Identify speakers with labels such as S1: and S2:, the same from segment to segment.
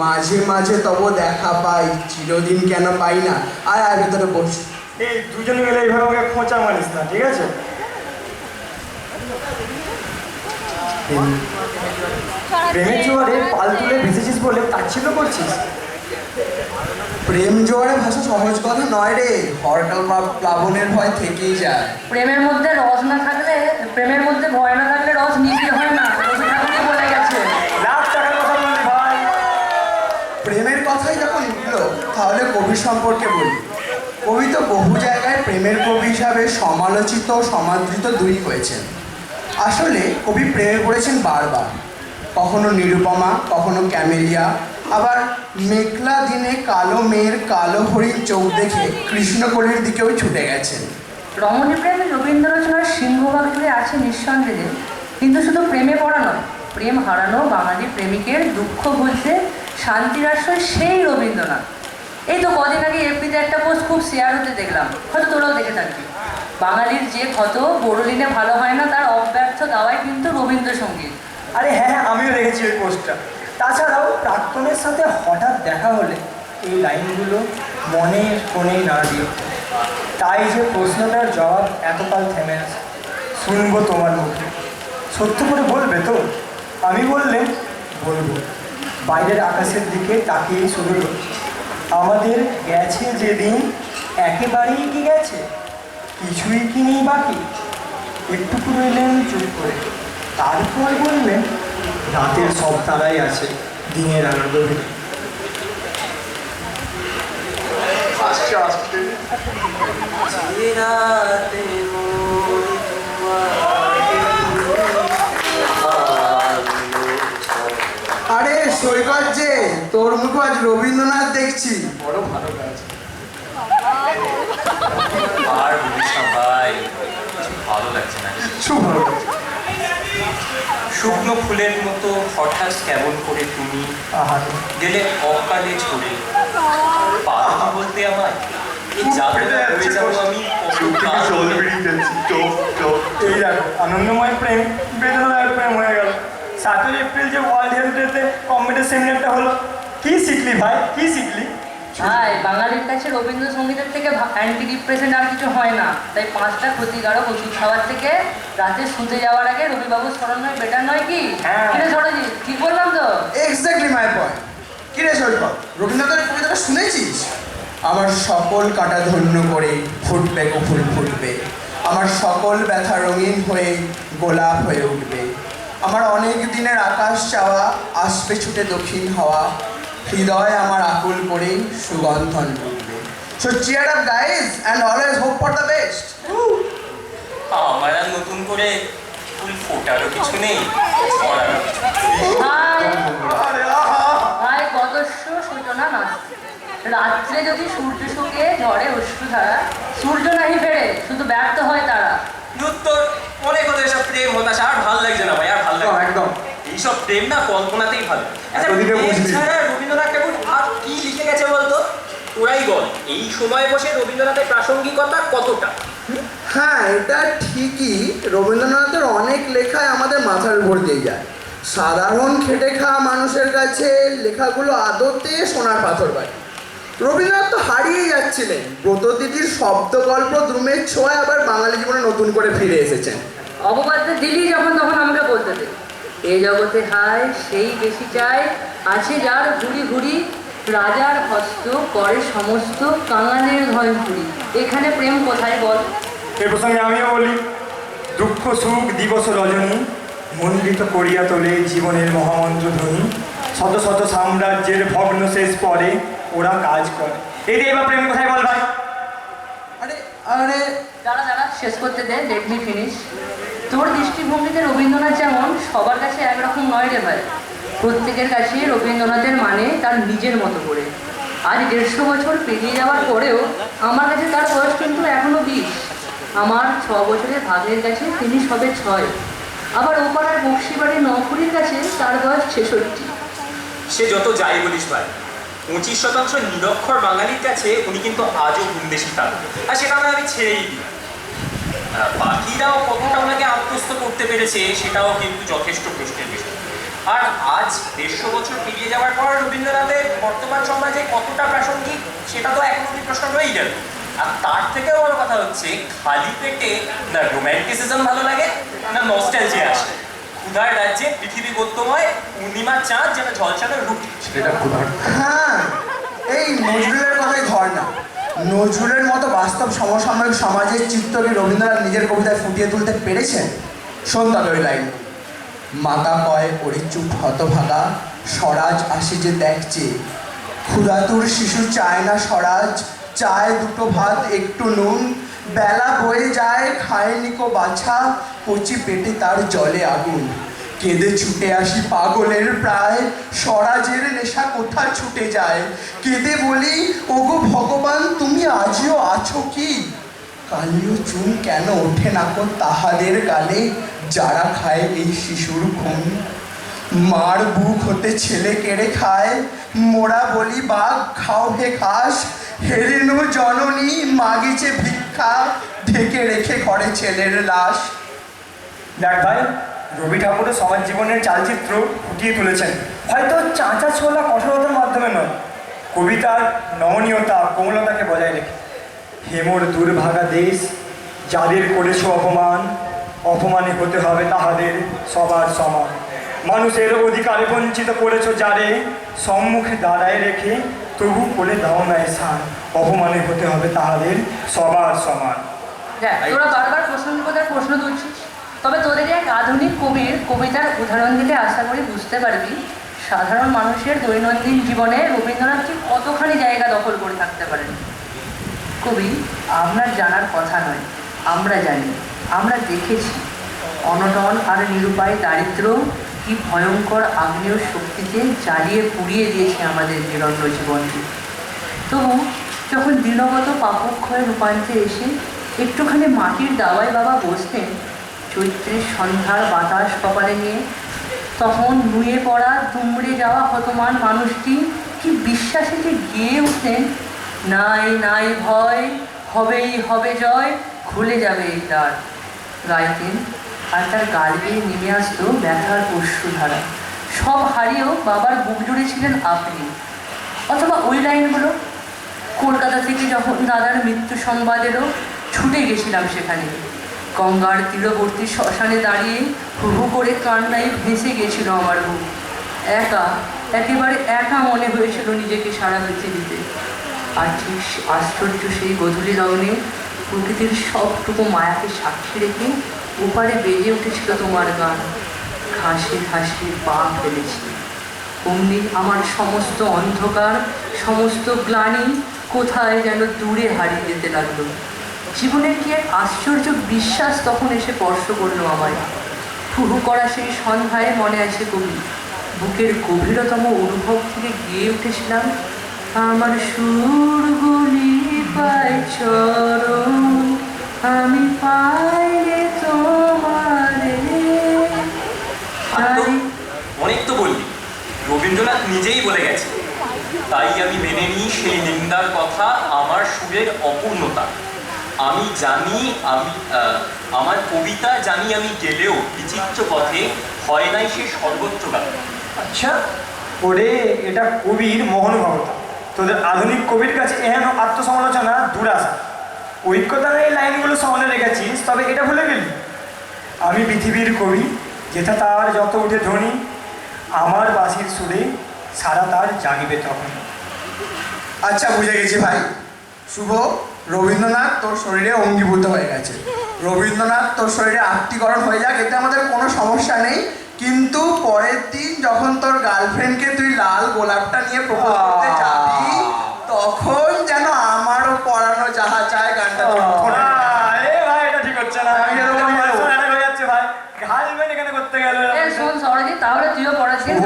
S1: মাঝে মাঝে তবু দেখা পাই, চিরদিন কেন পাই না। আয় আয় ভেতরে বস।
S2: এই দুজন মিলে এইভাবে আমাকে খোঁচা মারিস না, ঠিক আছে? প্রেমের জোয়ারে পাল তুলে ভেসেছিস বলে তাচ্ছিল্য করছিস?
S1: প্রেম জোয়ারে ভাষা সহজ কথা নয় রে, হরকাল প্লাবনের ভয় থেকেই যায়।
S3: প্রেমের মধ্যে রস না থাকলে, প্রেমের মধ্যে ভয় না থাকলে রস নিবিড় হয় না, রবি ঠাকুরই বলে গেছে।
S2: লাখ টাকার কথা বললি ভাই।
S1: প্রেমের কথাই যখন উঠলো তাহলে কবি সম্পর্কে বলি। কবি তো বহু জায়গায় প্রেমের কবি হিসাবে সমালোচিত সমাদৃত দুই হয়েছেন। আসলে কবি প্রেমে পড়েছেন বারবার, কখনো নিরুপমা, কখনো ক্যামেলিয়া, আবার মেঘলা দিনে কালো মেয়ের কালো হরিণ চোখ দেখে কৃষ্ণকলির দিকেও ছুটে গেছেন।
S3: রমণী প্রেম রবীন্দ্র রচনার সিংহভাগ জুড়ে আছে নিঃসন্দেহে, কিন্তু শুধু প্রেমে পড়া নয়, প্রেম হারানো বাঙালি প্রেমিকের দুঃখ ভুলতে শান্তির আশ্রয় সেই রবীন্দ্রনাথ। এই তো কদিন আগে এফবিতে একটা পোস্ট খুব শেয়ার হতে দেখলাম, হয়তো তোরাও দেখে থাকবি। বাঙালির যে ক্ষত বড়দিনে ভালো হয় না তার অব্যর্থ দাওয়ায় কিন্তু রবীন্দ্রসঙ্গীত।
S2: আরে হ্যাঁ হ্যাঁ, আমিও দেখেছি ওই পোস্টটা। তাছাড়াও প্রাক্তনের সাথে হঠাৎ দেখা হলে এই লাইনগুলো মনে কোণে নাড়া দিয়ে ওঠে। তাই যে প্রশ্নটার জবাব এতকাল থেমে আছে, শুনবো তোমার মুখে। সত্য করে বলবে তো? আমি বললে বলবো। বাইরের আকাশের দিকে তাকিয়েই শুরু করি। আমাদের গেছে যেদিন একেবারেই কি গেছে, কিছুই কি নেই বাকি। একটুকু রইলেন চুপ করে, তারপর বললেন রাতের সব তারাই আছে দিনের আলোর গভীরে। আসছে আসছে।
S1: আরে সৈকত যে, তোর মুখে আজ রবীন্দ্রনাথ দেখছি,
S2: বড় ভালো কাজ।
S4: আর বলিস না ভাই, ভালো লাগছে না।
S2: কিছু ভালো কাজ।
S4: শুকনো ফুলের মতো হঠাৎ কেমন করে তুমি
S2: আহারে,
S4: গেলে অকালে ঝরে। পারবো বলতে আমার এই যাত্রা হয়ে যাবো আমি কতকাল।
S2: এই দেখো, আনন্দময় প্রেম বেদনাদায়ক প্রেম হয়ে গেল। 7 এপ্রিল যে ওয়ার্ল্ড হেলথ ডেতে কম্পিউটার সেমিনারটা হলো, কি শিখলি ভাই, কি শিখলি?
S3: ভাই, বাঙালির কাছে রবীন্দ্রসঙ্গীতের থেকে অ্যান্টি ডিপ্রেশন আর কিছু হয় না, তাই 5টা ক্ষতিকারক ওষুধ খাওয়ার থেকে রাতে শুতে যাওয়ার আগে রবিবাবুর স্মরণ নয় বেটার নয় কি?
S2: হ্যাঁ।
S3: কিরে সরজিৎ, ঠিক বললাম তো?
S1: Exactly my point. কিরে সৈকত, রবীন্দ্রনাথের কবিতাটা শুনেছিস? আমার সকল কাটা ধন্য করে ফুটবে গো ফুল ফুটবে, আমার সকল ব্যথা রঙিন হয়ে গোলাপ হয়ে উঠবে, আমার অনেক দিনের আকাশ চাওয়া আসবে ছুটে দক্ষিণ হাওয়া, হৃদয় আমার আকুল করে সুগন্ধন উঠবে। So cheer up guys and always hope for the best.
S4: আমার আর নতুন করে ফুল ফোটারও কিছু নেই, ছড়ারও কিছু নেই।
S3: ভাই,
S1: আরে আহা,
S3: ভাই গদস্য সূচনা নাস্তি। রাত্রে যদি সূর্য শুকে ঝড়ে অশ্রুধারা, সূর্য নাহি ফেরে, শুধু ব্যর্থ হয় তারা।
S4: তোর অনেক হতো এসব প্রেম হতাশা, আর ভাল লাগছে না ভাই, আর ভাল লাগছে না।
S1: একদম।
S4: এইসব প্রেম না কল্পনাতেই ভালো। আচ্ছা,
S2: এতদিনে
S4: প্রেম
S2: বুঝলি।
S4: ছাড়া রবীন্দ্রনাথ ঠাকুর আর কি লিখে গেছে বলতো? তোরাই বল, এই সময় বসে রবীন্দ্রনাথের প্রাসঙ্গিকতা কতটা?
S1: হ্যাঁ, এটা ঠিকই। রবীন্দ্রনাথের অনেক লেখায় আমাদের মাথার উপর দিয়ে যায়। সাধারণ খেটে খাওয়া মানুষের কাছে লেখাগুলো আদতে সোনার পাথর বাড়ি। রবীন্দ্রনাথ তো হারিয়েই যাচ্ছিলেন, ব্রততিথির শব্দকল্প দ্রুমের ছোঁয়ায় আবার বাঙালি জীবনে নতুন করে ফিরে এসেছেন।
S3: অপবাদ্য দিলি যখন তখন আমাকে বলতে দে। এ জগতে হায় সেই বেশি চায়, আছে যার ঘুরি ঘুরি, রাজার হস্ত করে সমস্ত কাঙালের ভয় ঘুরি। এখানে প্রেম কোথায় বল?
S2: এ প্রসঙ্গে আমিও বলি, দুঃখ সুখ দিবস রজনী মন্ডিত করিয়া তোলে জীবনের মহামন্ত্র ধ্বনি, শত শত সাম্রাজ্যের ভগ্ন শেষ পরে ওরা কাজ করে। এই রে, এবার প্রেম কোথায় বল ভাই?
S1: আরে আরে
S3: দাঁড়া দাঁড়া, শেষ করতে দে, লেট মি ফিনিশ। তোর দৃষ্টিভঙ্গিতে রবীন্দ্রনাথ যেমন সবার কাছে একরকম নয় রে ভাই। প্রত্যেকের কাছে রবীন্দ্রনাথের মানে তার নিজের মতো করে। আজ 150 বছর পেরিয়ে যাওয়ার পরেও আমার কাছে তার বয়স কিন্তু এখনো 20। আমার 6 বছরের ভাগ্নের কাছে তিনি সবে 6। আবার ওপাড়ার বক্সিবাড়ির নখুরির কাছে তার বয়স 66।
S4: সে যত যাই বলিস ভাই, 25% নিরক্ষর বাঙালির কাছে উনি কিন্তু আজও ভিনদেশী তার, আর সেটা আমি ছেড়েই দিই। বাকিরাও কতটা ওনাকে আত্মস্থ করতে পেরেছে সেটাও কিন্তু যথেষ্ট প্রশ্নের বিষয়। আর আজ 150 বছর পেরিয়ে যাওয়ার পর রবীন্দ্রনাথের বর্তমান সমাজে কতটা প্রাসঙ্গিক সেটা তো এখন অব্দি প্রশ্ন রয়েই গেল। আর তার থেকেও বড় কথা হচ্ছে, খালি পেটে না রোম্যান্টিসিজম ভালো লাগে না নস্টালজিয়া আসে। ক্ষুধার রাজ্যে পৃথিবী গদ্যময় পূর্ণিমার চাঁদ যেন ঝলসানো রুটি,
S1: সেটা ক্ষুধার। হ্যাঁ, এই নজরুলের কথাই ধর না। নজরুলের মতো বাস্তব সমসাময়িক সমাজের চিত্রকে রবীন্দ্রনাথ নিজের কবিতায় ফুটিয়ে তুলতে পেরেছেন। শোন তবে ওই লাইন, মাতা কয় ওরে চুপ হতভাগা, স্বরাজ আসে যে দেখছে, ক্ষুধাতুর শিশু চায় না স্বরাজ, চায় দুটো ভাত একটু নুন, বেলা বয়ে যায় খায়নি কো বাছা, কচি পেটে তার জলে আগুন, কেঁদে ছুটে আসি পাগলের প্রায়, স্বরাজের নেশা কোথা ছুটে যায়, কেঁদে বলি ওগো ভগবান তুমি আজও আছো কি, কালিও চুন কেন ওঠে না কো তাহাদের গালে, যারা খায় এই শিশুর খুন, মার বুক হতে ছেলে কেড়ে খায়, মোরা বলি বাঘ খাও হে ঘাস, হেরেনু জননী মাগিছে ভিক্ষা, ঢেকে রেখে ঘরে ছেলের লাশ।
S2: দেখ ভাই, রবি ঠাকুরও সমাজ জীবনের চালচিত্র ফুটিয়ে তুলেছেন, হয়তো চাঁচা ছোলা কঠোরতার মাধ্যমে নয়, কবিতার নমনীয়তা কোমলতাকে বজায় রেখে। হেমর দুর্ভাগা দেশ, যাদের করেছ অপমান, অপমানে হতে হবে তাহাদের সবার সমান, মানুষের অধিকারে বঞ্চিত করেছ যারে, সম্মুখে দাঁড়ায় রেখে তবু বলে দাও না এসান, অপমানে হতে হবে তাহাদের সবার সমান।
S3: দেখ, তোরা বারবার প্রশ্ন তুলছিস, তবে তোদের এক আধুনিক কবির কবিতার উদাহরণ দিলে আশা করি বুঝতে পারবি সাধারণ মানুষের দৈনন্দিন জীবনে রবীন্দ্রনাথ ঠিক কতখানি জায়গা দখল করে থাকতে পারেন। কবি আপনার জানার কথা নয়, আমরা জানি, আমরা দেখেছি অনটন আর নিরুপায় দারিদ্র কি ভয়ঙ্কর আগ্নেয় শক্তিতে জ্বালিয়ে পুড়িয়ে দিয়েছে আমাদের নিরন্ন জীবনকে। তবু যখন দিনগত পাপক্ষয়ে রূপান্তে এসে একটুখানি মাটির দাওয়ায় বাবা বসতেন, চৈত্রের সন্ধ্যার বাতাস কপালে নিয়ে, তখন নুয়ে পড়া দুমড়ে যাওয়া হতমান মানুষটি কি বিশ্বাসে যে গেয়ে উঠতেন, নাই নাই ভয়, হবেই হবে জয়, খুলে যাবে এই দ্বার, গাইতেন। আর তার গাল বেয়ে নেমে আসতো ব্যথার অশ্রুধারা। সব হারিয়েও বাবার বুক জুড়ে ছিলেন আপনি। অথবা ওই লাইনগুলো, কলকাতা থেকে যখন দাদার মৃত্যু সংবাদ এলো, ছুটে গেছিলাম সেখানে, গঙ্গার তীরবর্তী শ্মশানে দাঁড়িয়ে হু হু করে কান্নায় ভেসে গেছিল আমার বুক। একা, একেবারে একা মনে হয়েছিল নিজেকে সারা পৃথিবীতে। আর ঠিক আশ্চর্য সেই গধূলি লগ্নে প্রকৃতির সবটুকু মায়াকে সাক্ষী রেখে ওপারে বেজে উঠেছিল তোমার গান, ঘাসে ঘাসে পা ফেলেছি। অমনি আমার সমস্ত অন্ধকার, সমস্ত গ্লানি কোথায় যেন দূরে হারিয়ে যেতে লাগলো। জীবনের কি এক আশ্চর্য বিশ্বাস তখন এসে স্পর্শ করলো আমায়। হুহু করা সেই সন্ধ্যায় মনে আছে কবি, বুকের গভীরতম অনুভব থেকে গিয়ে উঠেছিলাম, আমার সুরগুলি পাই চরণ, আমি পাইলে তোমারে।
S4: অনেক তো বললি, রবীন্দ্রনাথ নিজেই বলে গেছে, তাই আমি মেনে নিই সেই নিন্দার কথা, আমার সুরের অপূর্ণতা। আমি জানি, আমার কবিতা জানি আমি গেলেও বিচিত্র পথে হয় নাই সে সর্বত্র গান।
S2: আচ্ছা, ওরে এটা কবির মহানুভবতা। তোদের আধুনিক কবির কাছে এহেন আত্মসমালোচনা দুরাশা। ঐক্যতার এই লাইনগুলো সামনে রেখেছিস, তবে এটা ভুলে গেলি, আমি পৃথিবীর কবি, যেথা তার যত উঠে ধ্বনি, আমার বাঁশির সুরে সারা তার জাগিবে তখন।
S1: আচ্ছা, বুঝে গেছি ভাই। শুভ, রবীন্দ্রনাথ তোর শরীরে অঙ্গীভূত হয়ে গেছে, রবীন্দ্রনাথ তোর শরীরে আত্মীকরণ হয়ে যাক, এতে আমাদের কোনো সমস্যা নেই। কিন্তু পরের দিন যখন তোর গার্লফ্রেন্ডকে তুই লাল গোলাপটা নিয়ে প্রপোজ করতে যাবি, তখন যেন আমারও পরানো যাহা চায় গানটা তুই শোনা।
S2: ভাই, এটা ঠিক হচ্ছে না। হয়ে যাচ্ছে ভাই, গার্লফ্রেন্ড এখানে করতে গেলে।
S3: শোন সরজিৎ, তাহলে তুইও পড়াচ্ছিস,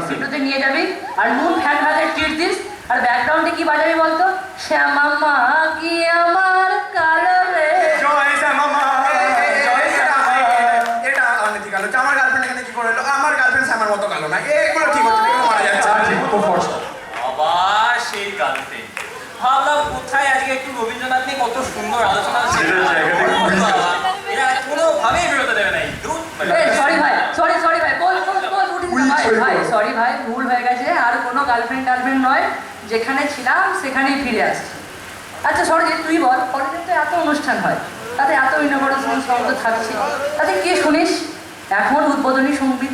S3: সিটুতে নিয়ে যাবি আর নুন ফ্যান ভাতের ট্রিট দিস। আর ব্যাকগ্রাউন্ডে কি বাজাবি বলতো? শ্যামা মা কি আমার কালো রে।
S2: জয় শ্যামা মা, জয় শ্যামা মা।
S1: এটা অনেক কালো, আমার গার্লফ্রেন্ড এখানে কি করে এলো? আমার গার্লফ্রেন্ড আমার মতো কালো না, এগুলো ঠিক হচ্ছে না, মারা যাচ্ছে।
S4: আবার সেই গার্লফ্রেন্ড। ভাবলাম কোথায় আজকে একটু রবীন্দ্রনাথ নিয়ে কত সুন্দর আলোচনা ছিল, এরা কোনোভাবেই বেরোতে দেবে নাই।
S3: সরি ভাই, সরি ভাই, বল উঠিস না ভাই, সরি ভাই, ভুল হয়ে গেছে, আর কোনো গার্লফ্রেন্ড টার্লফ্রেন্ড নয়, যেখানে ছিলাম সেখানেই ফিরে আসছি। আচ্ছা সরজিৎ, তুই বল, কলেজে তো এত অনুষ্ঠান হয়, তাতে এত ইনোভেশন শব্দ থাকছে, তাতে কে শুনিস? এখন উদ্বোধনী সঙ্গীত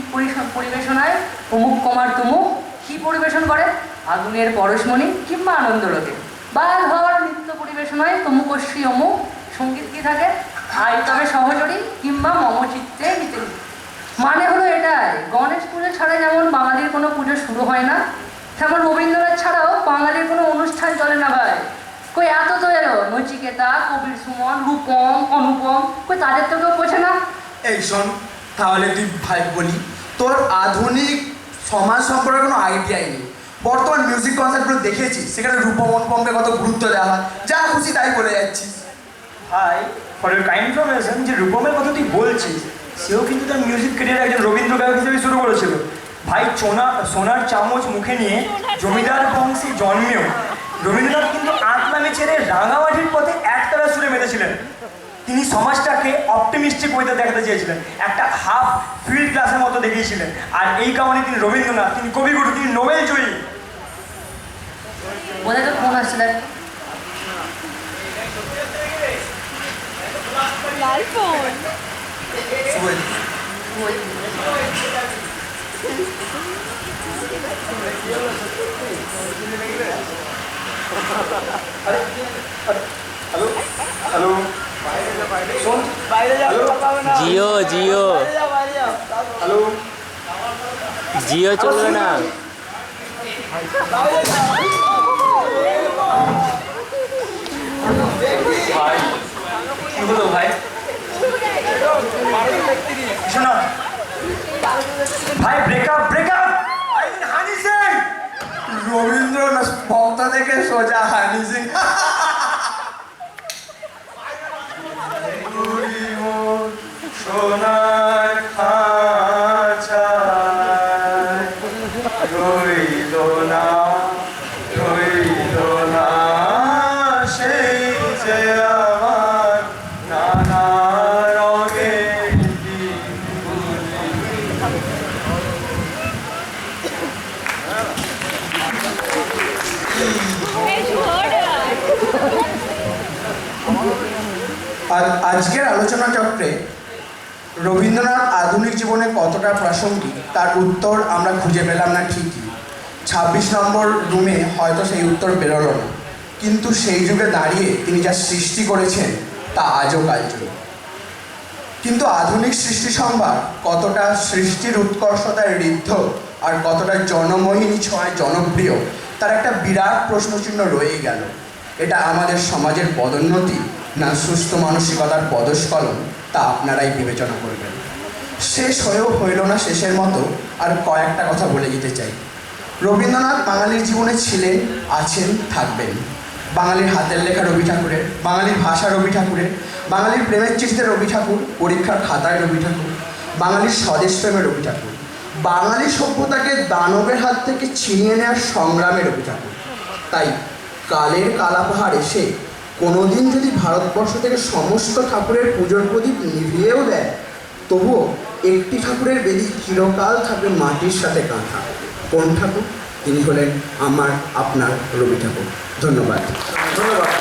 S3: পরিবেশনায় অমুক কমার তুমুক কি পরিবেশন করে? আগুনের পরশমণি কিংবা আনন্দলোকে। বা ধর নৃত্য পরিবেশনায় তমুকশ্রী অমুক সঙ্গীত কি থাকে? আই তবে সহচরী কিংবা মমচিত্তে নিতে। মানে হলো এটাই, গণেশ পুজো ছাড়া যেমন বাঙালির কোনো পুজো শুরু হয় না, তেমন রবীন্দ্রনাথ ছাড়াও বাঙালির কোনো অনুষ্ঠান চলে না ভাই। কই এত তো এলো নচিকেতা, কবির সুমন, রূপম, অনুপম, কই তাদের তো কেউ বোঝে না।
S1: এই শোন, তাহলে তুই ভাই বলি, তোর আধুনিক সমাজ সম্পর্কে কোনো আইডিয়াই নেই। বর্তমান মিউজিক কনসার্টগুলো দেখেছিস, সেখানে রূপম অনুপমকে কত গুরুত্ব দেওয়া হয়, যা খুশি তাই বলে যাচ্ছিস।
S2: ভাই, ফর ইউর কাইন্ড ইনফরমেশন, যে রূপমের কথা তুই বলছিস, সেও কিন্তু তার মিউজিক ক্যারিয়ার একজন রবীন্দ্র গায়ক হিসেবে শুরু করেছিল। ভাই, সোনার চামচ মুখে নিয়ে জমিদার বংশে জন্মেও রবীন্দ্রনাথ কিন্তু আঁকলামি ছেড়ে রাঙামাটির পথে একতলা সুরে মেতেছিলেন। তিনি সমাজটাকে অপটিমিস্টিক ওয়েতে দেখাতে চেয়েছিলেন, একটা হাফ ফিল্ড ক্লাসের মতো দেখিয়েছিলেন। আর এই কারণে তিনি রবীন্দ্রনাথ, তিনি কবিগুরু, তিনি নোবেল জয়ী।
S3: বলে তো ফোন আসছে দেখ।
S5: লাল ফোন।
S2: হ্যালো হ্যালো, শোন, বাইরে যাও,
S6: জিও জিও
S2: হ্যালো,
S6: জিও চলবে না।
S4: ভাই কি হলো ভাই?
S2: শোনো ভাই, breakup breakup, I mean Honey Singh.
S1: Rabindranath বক্তা থেকে সোজা হানি সিং।
S2: সোনার খাঁচায় রইল না, রইল না সেই যে আমার নানা রঙের
S1: আজকের আলোচনা চক্রে রবীন্দ্রনাথ আধুনিক জীবনে কতটা প্রাসঙ্গিক তার উত্তর আমরা খুঁজে পেলাম না ঠিকই। 26 নম্বর রুমে হয়তো সেই উত্তর বেরোলো না, কিন্তু সেই যুগে দাঁড়িয়ে তিনি যা সৃষ্টি করেছেন তা আজও কালজয়ী। কিন্তু আধুনিক সৃষ্টি সম্ভার কতটা সৃষ্টির উৎকর্ষতায় ঋদ্ধ আর কতটা জনমোহিনী ছোঁয়ায় জনপ্রিয়, তার একটা বিরাট প্রশ্নচিহ্ন রয়েই গেল। এটা আমাদের সমাজের পদোন্নতি না সুস্থ মানসিকতার পদস্খলন, তা আপনারাই বিবেচনা করবেন। শেষ হয়েও হইল না শেষের মতো, আর কয়েকটা কথা বলে দিতে চাই। রবীন্দ্রনাথ বাঙালির জীবনে ছিলেন, আছেন, থাকবেন। বাঙালির হাতের লেখা রবি ঠাকুরের, বাঙালির ভাষা রবি ঠাকুরের, বাঙালির প্রেমের চিঠিতে রবি ঠাকুর, পরীক্ষার খাতায় রবি ঠাকুর, বাঙালির স্বদেশ প্রেমে রবি ঠাকুর, বাঙালি সভ্যতাকে দানবের হাত থেকে ছিনিয়ে নেওয়ার সংগ্রামে রবি ঠাকুর। তাই কালের কালাপাহাড় এসে কোনোদিন যদি ভারতবর্ষ থেকে সমস্ত ঠাকুরের পুজোর প্রদীপ নিভিয়েও দেয়, তবুও একটি ঠাকুরের বেদি চিরকাল থাকবে মাটির সাথে গাঁথা। কোন ঠাকুর? তিনি হলেন আমার আপনার রবি ঠাকুর। ধন্যবাদ।
S2: ধন্যবাদ।